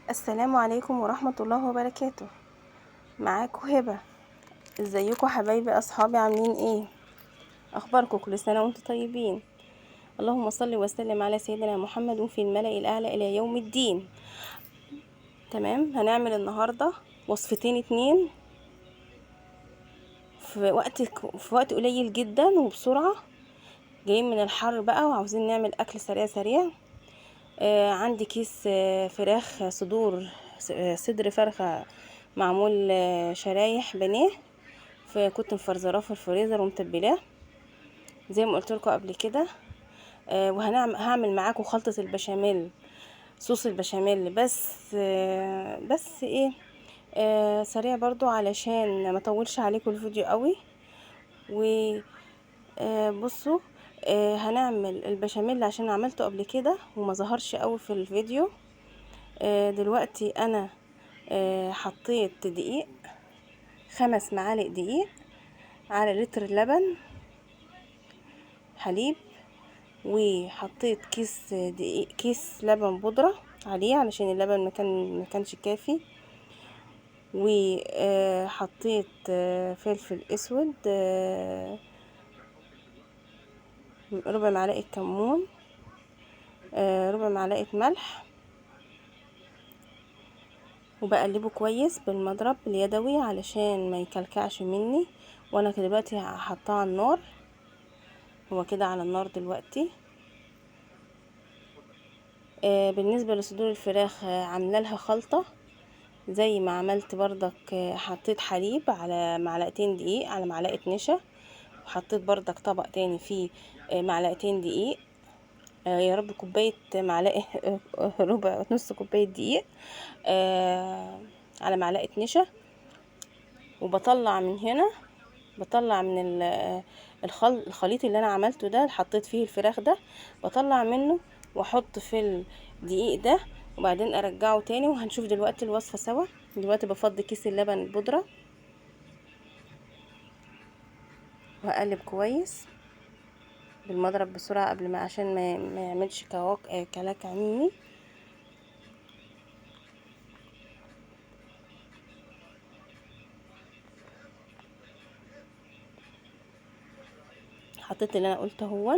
السلام عليكم ورحمة الله وبركاته. معاكم هبة. ازيكم حبايبي اصحابي، عاملين ايه؟ اخباركم؟ كل سنة وانتم طيبين. اللهم صل وسلم على سيدنا محمد في الملأ الاعلى الى يوم الدين. تمام، هنعمل النهاردة وصفتين اتنين في وقت قليل جدا وبسرعة. جايين من الحر بقى وعاوزين نعمل اكل سريع سريع. عندي كيس فراخ صدر فرخة معمول شرايح بانيه، فكنت مفرزراه في الفريزر ومتبلاه زي ما قلت لكم قبل كده. هعمل معاكم خلطة البشاميل، صوص البشاميل، بس ايه، سريع برضو علشان ما اطولش عليكم الفيديو قوي. وبصوا، هنعمل البشاميل عشان عملته قبل كده وما ظهرش قوي في الفيديو. دلوقتي انا حطيت دقيق، 5 معالق دقيق على لتر لبن حليب، وحطيت كيس لبن بودرة عليه علشان اللبن ما كانش كافي. وحطيت فلفل اسود، ربع معلقة كمون، ربع معلقة ملح، وبقلبه كويس بالمضرب اليدوي علشان ما يكلكعش مني. وانا دلوقتي هحطها على النار، هو كده على النار دلوقتي. بالنسبة لصدور الفراخ عامله لها خلطة زي ما عملت برضك. حطيت حليب على معلقتين دقيق على معلقة نشا، وحطيت برضك طبق تاني فيه معلقتين دقيق، يا رب كوباية معلقة ربع نص كوباية دقيق على معلقة نشا. وبطلع من هنا، بطلع من الخليط اللي انا عملته ده اللي حطيت فيه الفراخ ده، بطلع منه واحط في الدقيق ده، وبعدين ارجعه تاني. وهنشوف دلوقتي الوصفة سوا. دلوقتي بفضي كيس اللبن البودرة وهقلب كويس بالمضرب بسرعة قبل ما عشان ما يعملش كلاكع مني. حطيت اللي انا قلته، هو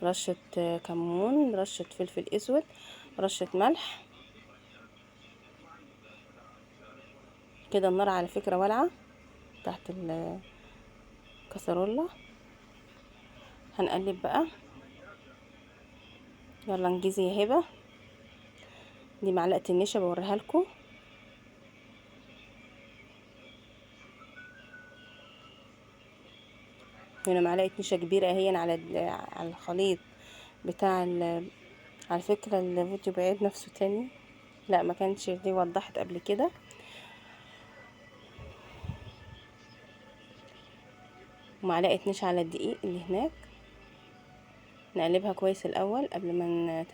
رشة كمون، رشة فلفل اسود، رشة ملح. كده النار على فكرة والعة تحت الكسرولة. هنقلب بقى، يلا انجزي يا هبة. دي معلقة النشا بوريها لكم. هنا معلقة نشا كبيرة اهي على الخليط بتاع على فكرة الفيديو بعيد نفسه تاني، لا ما كانش دي وضحت قبل كده. ومعلقة نشا على الدقيق اللي هناك. نقلبها كويس الاول قبل ما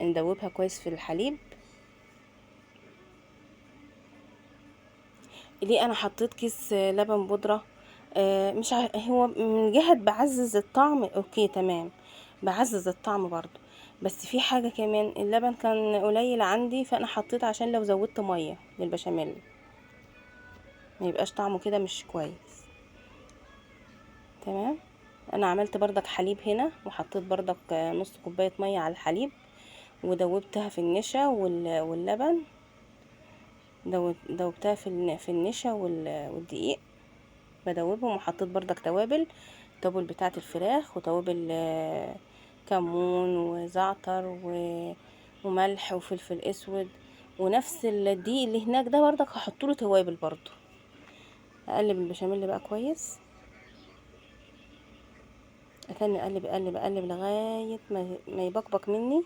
ندوبها كويس في الحليب. ليه انا حطيت كيس لبن بودرة؟ مش هو من جهة بعزز الطعم، اوكي تمام، بعزز الطعم برضو. بس في حاجة كمان، اللبن كان قليل عندي، فانا حطيت عشان لو زودت مية للبشاميل ما يبقاش طعمه كده مش كويس. تمام. انا عملت بردك حليب هنا، وحطيت بردك نص كوباية مية على الحليب، ودوبتها في النشا واللبن. دوبتها في النشا والدقيق، بدوبهم. وحطيت بردك توابل بتاعه الفراخ، وتوابل كمون وزعتر وملح وفلفل اسود. ونفس الدقيق اللي هناك ده بردك هحط له توابل برضو. اقلب البشاميل بقى كويس، اتاني اقلب اقلب اقلب لغايه ما يبقبق مني،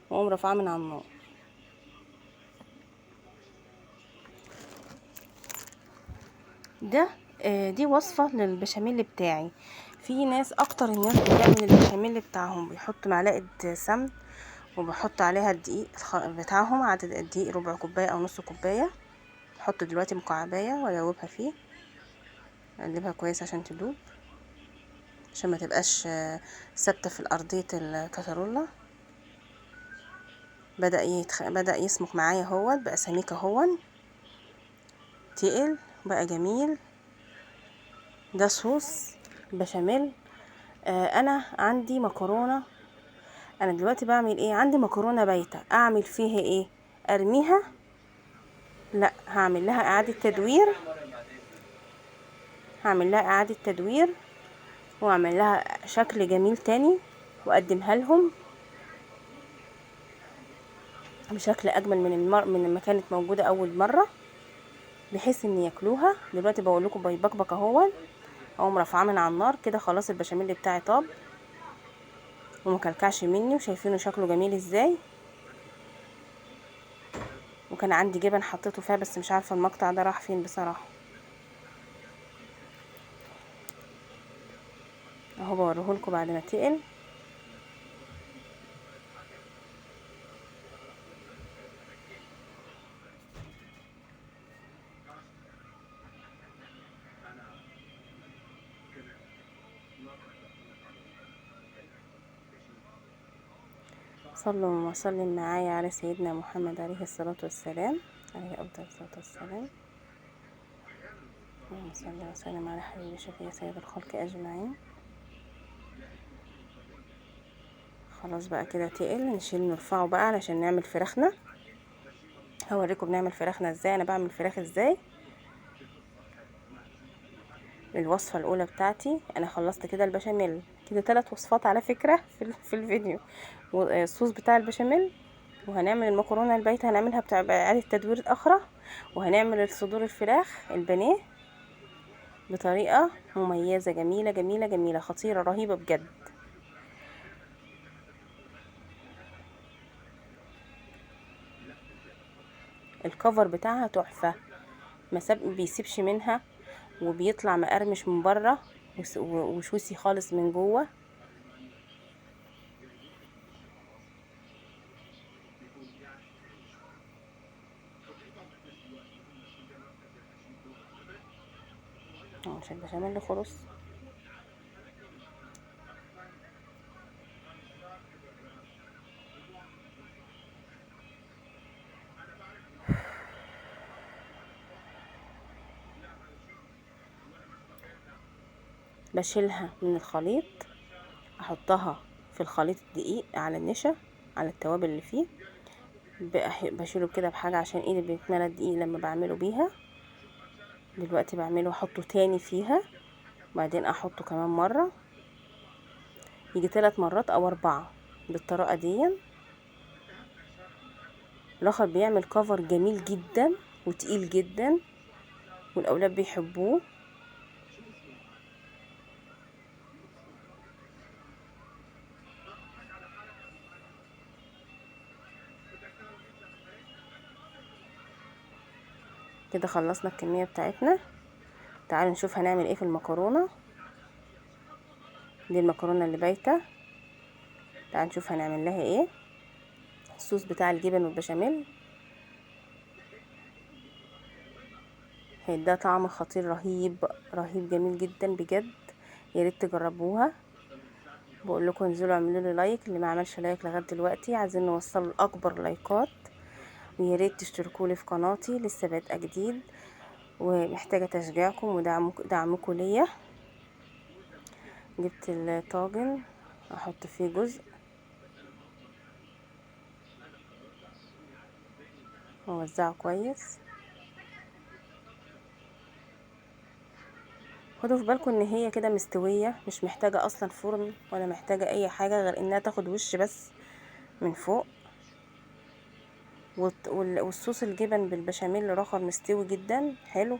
واقوم رافعاه من على النار. دي وصفة للبشاميل بتاعي. في ناس، اكتر الناس بتعمل البشاميل بتاعهم بيحط معلقة سمن، وبحط عليها الدقيق بتاعهم، عدد الدقيق ربع كوباية او نص كوباية. بحط دلوقتي مكعباية وادوبها فيه، اقلبها كويس عشان تدوب، عشان ما تبقاش ثابته في ارضيه الكسرولة. بدأ يسمك معايا اهوت، بقى سميك اهون، تقل بقى جميل. ده صوص بشاميل. انا عندي مكرونه. انا دلوقتي بعمل ايه؟ عندي مكرونه بايته، اعمل فيها ايه؟ ارميها؟ لا، هعمل لها اعاده تدوير. واعمل لها شكل جميل تاني، واقدمها لهم بشكل اجمل من لما كانت موجوده اول مره، بحيث ان ياكلوها. دلوقتي بقول لكم بيبقبق اهو، اقوم رافعاه من على النار كده. خلاص البشاميل بتاعي طاب ومكلكعش مني، وشايفينه شكله جميل ازاي. وكان عندي جبن حطيته فيها، بس مش عارفه المقطع ده راح فين بصراحه. اهو بوريهولكم بعد ما تقل. صلوا وسلم معايا على سيدنا محمد عليه الصلاة والسلام، عليه أفضل الصلاة والسلام. اللهم صل وسلم على حبيب شفيع سيد الخلق أجمعين. خلاص بقى كده تقل، نشيل نرفعه بقى علشان نعمل فراخنا. هوريكم بنعمل فراخنا ازاي. انا بعمل فراخ ازاي. الوصفة الاولى بتاعتي انا خلصت كده البشاميل، كده 3 وصفات على فكرة في الفيديو. الصوص بتاع البشاميل، وهنعمل المكرونة البايتة هنعملها بإعادة تدوير اخرى، وهنعمل صدور الفراخ البانيه بطريقة مميزة جميلة جميلة جميلة، خطيرة رهيبة بجد. الكفر بتاعها تحفة، ما بيسيبش منها، وبيطلع مقرمش من بره وشوسي خالص من جوه. مش البشاميل خلص. بشيلها من الخليط، احطها في الخليط الدقيق على النشا، على التوابل اللي فيه. بشيله كده بحاجة عشان ايدي بيتملى الدقيق لما بعمله بيها. دلوقتي بعمله احطه تاني فيها، وبعدين احطه كمان مرة، يجي 3 مرات او 4 بالطريقة دي. الاخر بيعمل كفر جميل جدا وتقيل جدا، والاولاد بيحبوه. كده خلصنا الكمية بتاعتنا. تعالوا نشوف هنعمل ايه في المكرونة. دي المكرونة اللي بايتة. تعالوا نشوف هنعمل لها ايه. الصوص بتاع الجبن والبشاميل هيديها طعم خطير رهيب رهيب جميل جدا بجد. يا ريت تجربوها. بقول لكم انزلوا اعملوا لي لايك، اللي ما عملش لايك لغايه دلوقتي عايزين نوصل لاكبر لايكات. ويا ريت تشتركوا لي في قناتي، لسه بادئه جديد ومحتاجه تشجيعكم ودعمكم ليا. جبت الطاجن احط فيه جزء واوزعه كويس. خدوا في بالكم ان هي كده مستويه، مش محتاجه اصلا فرن ولا محتاجه اي حاجه غير انها تاخد وش بس من فوق. والصوص الجبن بالبشاميل رخر مستوي جدا حلو،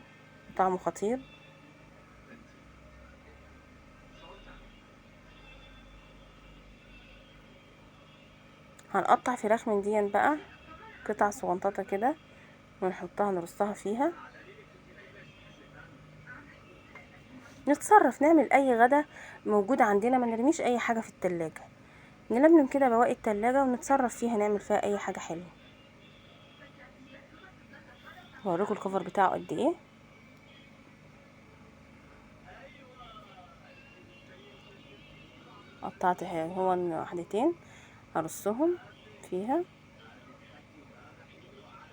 طعمه خطير. هنقطع فراخ من دي بقى قطع صغنططه كده، ونحطها نرصها فيها. نتصرف نعمل اي غدا موجود عندنا، ما نرميش اي حاجه في التلاجة. نلملم كده بواقي التلاجة ونتصرف فيها، نعمل فيها اي حاجه حلوه. هوريكم الكفر بتاعه قد ايه. قطعت هو واحدتين ارصهم فيها.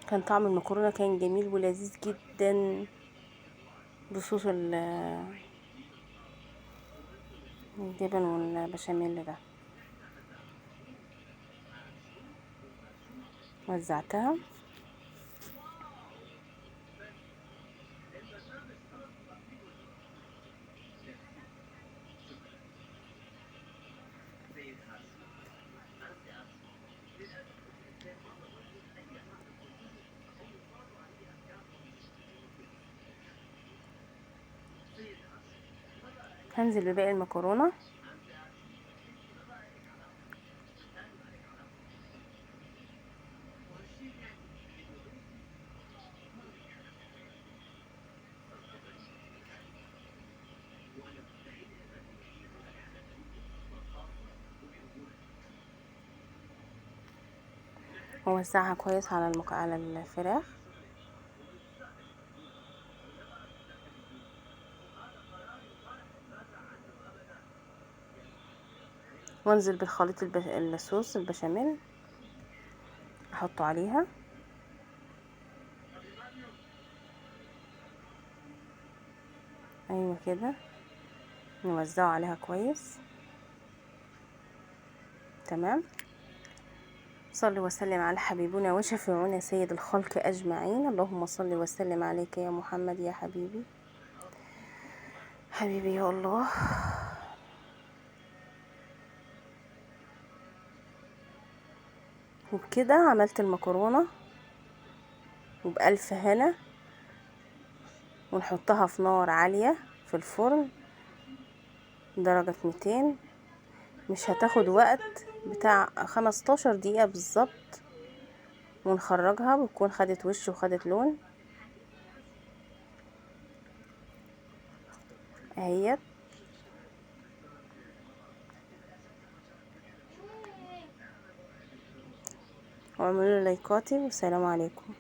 كان طعم المكرونه كان جميل ولذيذ جدا بصوص الجبن والبشاميل ده. وزعتها. هنزل بباقي المكرونه. ووزعها كويس على على الفراخ. وانزل بالخليط الصوص البشاميل احطه عليها. ايوه كده، نوزعه عليها كويس. تمام. صل وسلم على حبيبنا وشفيعنا سيد الخلق اجمعين. اللهم صل وسلم عليك يا محمد يا حبيبي، حبيبي يا الله. وبكده عملت المكرونه وبألف هنا. ونحطها في نار عالية في الفرن درجة 200. مش هتاخد وقت، بتاع 15 دقيقة بالظبط. ونخرجها بتكون خدت وش وخدت لون اهيت. واعملوا لايكاتي والسلام عليكم.